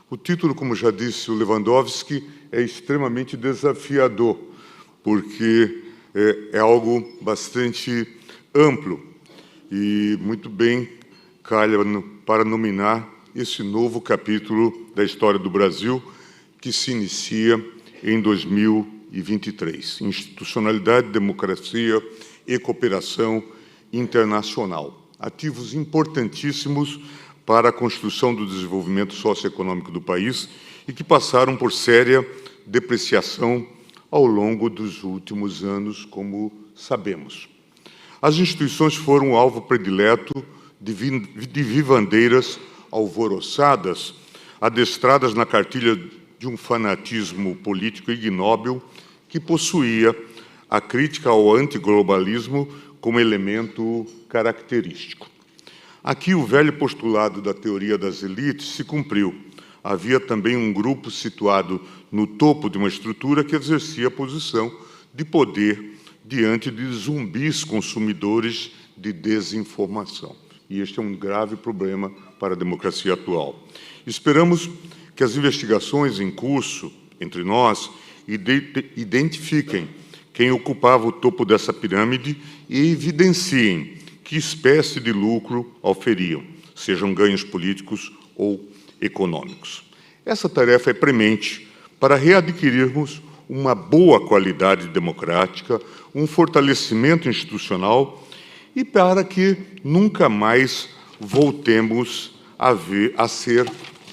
O título, como já disse o Lewandowski, é extremamente desafiador, porque é algo bastante amplo e muito bem calha para nominar esse novo capítulo da história do Brasil, que se inicia em 2023. Institucionalidade, democracia e cooperação internacional. Ativos importantíssimos para a construção do desenvolvimento socioeconômico do país e que passaram por séria depreciação ao longo dos últimos anos, como sabemos. As instituições foram alvo predileto de vivandeiras alvoroçadas, adestradas na cartilha de um fanatismo político ignóbil que possuía a crítica ao antiglobalismo como elemento característico. Aqui o velho postulado da teoria das elites se cumpriu. Havia também um grupo situado no topo de uma estrutura que exercia a posição de poder diante de zumbis consumidores de desinformação. E este é um grave problema para a democracia atual. Esperamos que as investigações em curso entre nós identifiquem quem ocupava o topo dessa pirâmide e evidenciem que espécie de lucro auferiam, sejam ganhos políticos ou econômicos. Essa tarefa é premente para readquirirmos uma boa qualidade democrática, um fortalecimento institucional e para que nunca mais voltemos a ser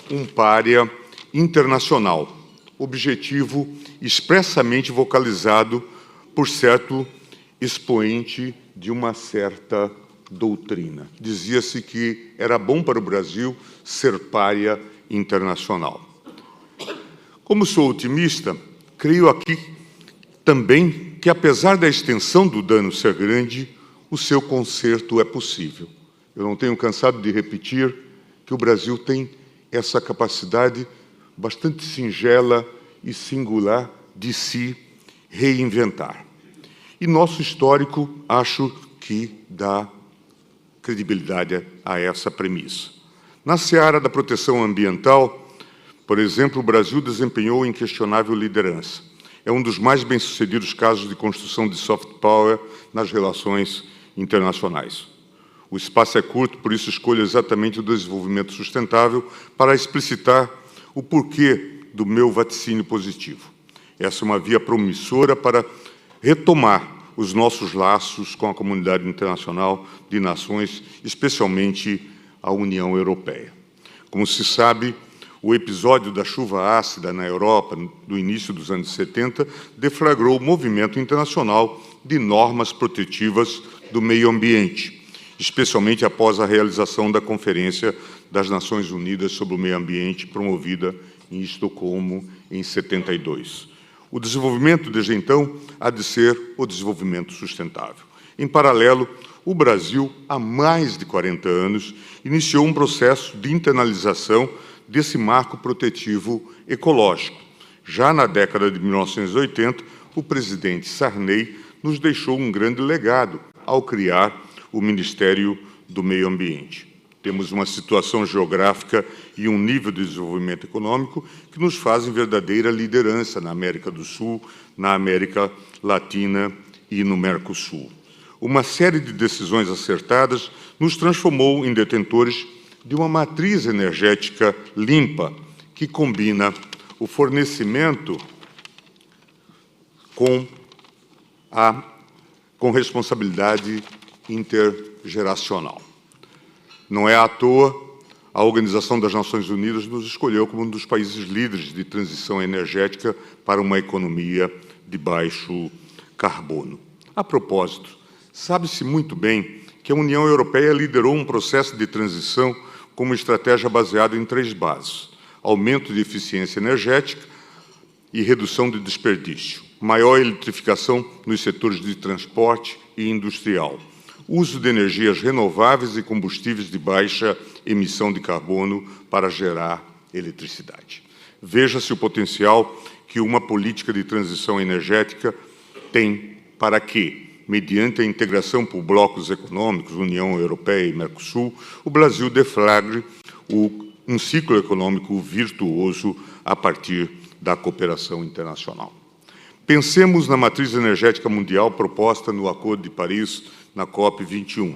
um pária internacional, objetivo expressamente vocalizado por certo expoente de uma certa doutrina. Dizia-se que era bom para o Brasil ser pária internacional. Como sou otimista, creio aqui também que, apesar da extensão do dano ser grande, o seu conserto é possível. Eu não tenho cansado de repetir que o Brasil tem essa capacidade bastante singela e singular de se reinventar. E nosso histórico, acho que dá credibilidade a essa premissa. Na seara da proteção ambiental, por exemplo, o Brasil desempenhou inquestionável liderança. É um dos mais bem-sucedidos casos de construção de soft power nas relações internacionais. O espaço é curto, por isso escolho exatamente o desenvolvimento sustentável para explicitar o porquê do meu vaticínio positivo. Essa é uma via promissora para retomar os nossos laços com a comunidade internacional de nações, especialmente a União Europeia. Como se sabe, o episódio da chuva ácida na Europa, do início dos anos 70, deflagrou o movimento internacional de normas protetivas do meio ambiente, especialmente após a realização da Conferência das Nações Unidas sobre o Meio Ambiente, promovida em Estocolmo, em 72. O desenvolvimento, desde então, há de ser o desenvolvimento sustentável. Em paralelo, o Brasil, há mais de 40 anos, iniciou um processo de internalização desse marco protetivo ecológico. Já na década de 1980, o presidente Sarney nos deixou um grande legado ao criar o Ministério do Meio Ambiente. Temos uma situação geográfica e um nível de desenvolvimento econômico que nos fazem verdadeira liderança na América do Sul, na América Latina e no Mercosul. Uma série de decisões acertadas nos transformou em detentores de uma matriz energética limpa que combina o fornecimento com responsabilidade intergeracional. Não é à toa a Organização das Nações Unidas nos escolheu como um dos países líderes de transição energética para uma economia de baixo carbono. A propósito, sabe-se muito bem que a União Europeia liderou um processo de transição com uma estratégia baseada em 3 bases: aumento de eficiência energética e redução de desperdício, maior eletrificação nos setores de transporte e industrial, uso de energias renováveis e combustíveis de baixa emissão de carbono para gerar eletricidade. Veja-se o potencial que uma política de transição energética tem para que, mediante a integração por blocos econômicos, União Europeia e Mercosul, o Brasil deflagre o um ciclo econômico virtuoso a partir da cooperação internacional. Pensemos na matriz energética mundial proposta no Acordo de Paris, na COP21,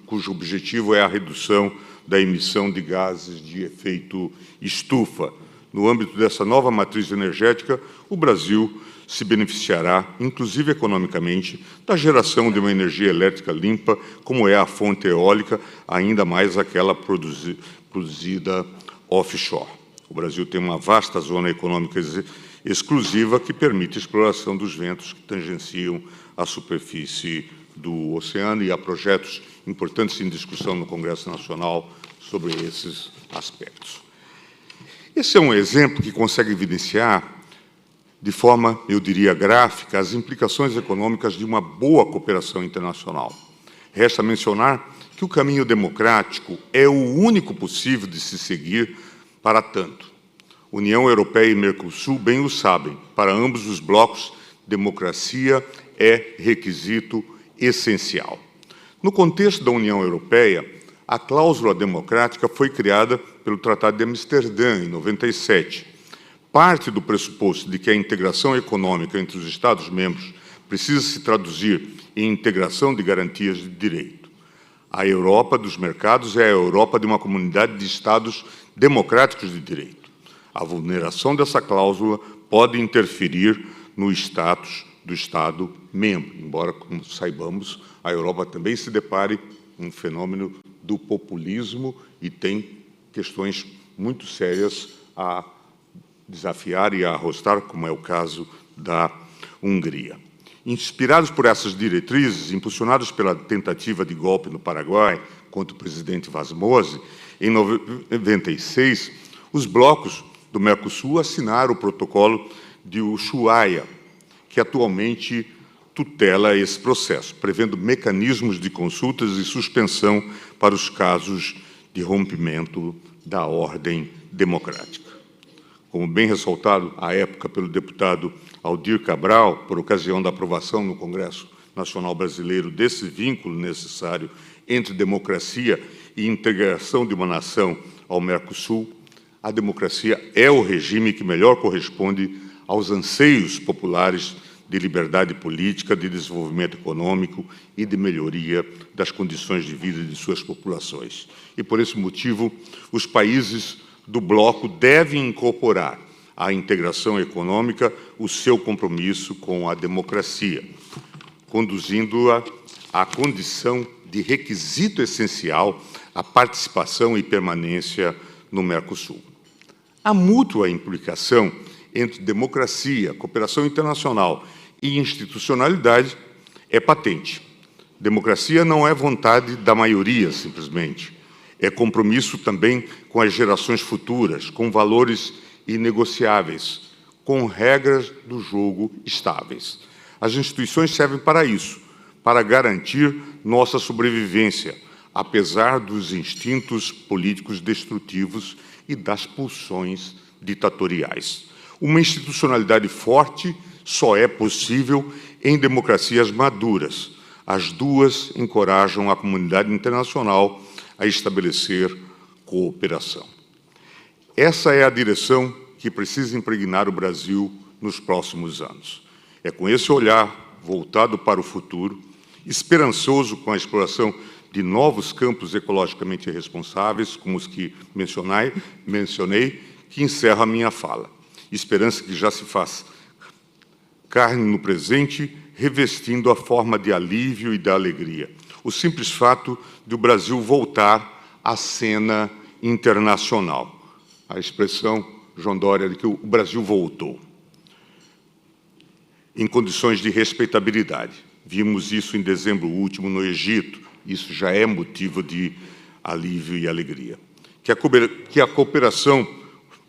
cujo objetivo é a redução da emissão de gases de efeito estufa. No âmbito dessa nova matriz energética, o Brasil se beneficiará, inclusive economicamente, da geração de uma energia elétrica limpa, como é a fonte eólica, ainda mais aquela produzida offshore. O Brasil tem uma vasta zona econômica exclusiva que permite a exploração dos ventos que tangenciam a superfície do oceano, e há projetos importantes em discussão no Congresso Nacional sobre esses aspectos. Esse é um exemplo que consegue evidenciar, de forma, eu diria, gráfica, as implicações econômicas de uma boa cooperação internacional. Resta mencionar que o caminho democrático é o único possível de se seguir para tanto. União Europeia e Mercosul bem o sabem. Para ambos os blocos, democracia é requisito essencial. No contexto da União Europeia, a cláusula democrática foi criada pelo Tratado de Amsterdã, em 97. Parte do pressuposto de que a integração econômica entre os Estados-membros precisa se traduzir em integração de garantias de direito. A Europa dos mercados é a Europa de uma comunidade de Estados democráticos de direito. A vulneração dessa cláusula pode interferir no status do Estado-membro, embora, como saibamos, a Europa também se depare com um fenômeno do populismo e tem questões muito sérias a desafiar e a arrostar, como é o caso da Hungria. Inspirados por essas diretrizes, impulsionados pela tentativa de golpe no Paraguai contra o presidente Vaz Mose, em 96, os blocos do Mercosul assinaram o protocolo de Ushuaia, que atualmente tutela esse processo, prevendo mecanismos de consultas e suspensão para os casos de rompimento da ordem democrática. Como bem ressaltado à época pelo deputado Aldir Cabral, por ocasião da aprovação no Congresso Nacional Brasileiro desse vínculo necessário entre democracia e integração de uma nação ao Mercosul, a democracia é o regime que melhor corresponde aos anseios populares de liberdade política, de desenvolvimento econômico e de melhoria das condições de vida de suas populações. E, por esse motivo, os países do bloco devem incorporar à integração econômica o seu compromisso com a democracia, conduzindo-a à condição de requisito essencial à participação e permanência no Mercosul. A mútua implicação entre democracia, cooperação internacional e institucionalidade é patente. Democracia não é vontade da maioria, simplesmente. É compromisso também com as gerações futuras, com valores inegociáveis, com regras do jogo estáveis. As instituições servem para isso, para garantir nossa sobrevivência, apesar dos instintos políticos destrutivos e das pulsões ditatoriais. Uma institucionalidade forte só é possível em democracias maduras. As duas encorajam a comunidade internacional a estabelecer cooperação. Essa é a direção que precisa impregnar o Brasil nos próximos anos. É com esse olhar voltado para o futuro, esperançoso com a exploração de novos campos ecologicamente responsáveis, como os que mencionei, que encerro a minha fala. Esperança que já se faz carne no presente, revestindo a forma de alívio e da alegria. O simples fato de o Brasil voltar à cena internacional. A expressão, João Dória, de que o Brasil voltou em condições de respeitabilidade. Vimos isso em dezembro último no Egito. Isso já é motivo de alívio e alegria. Que a cooperação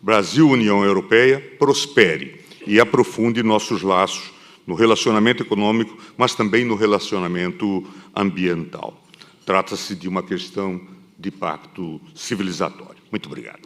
Brasil-União Europeia prospere e aprofunde nossos laços no relacionamento econômico, mas também no relacionamento ambiental. Trata-se de uma questão de pacto civilizatório. Muito obrigado.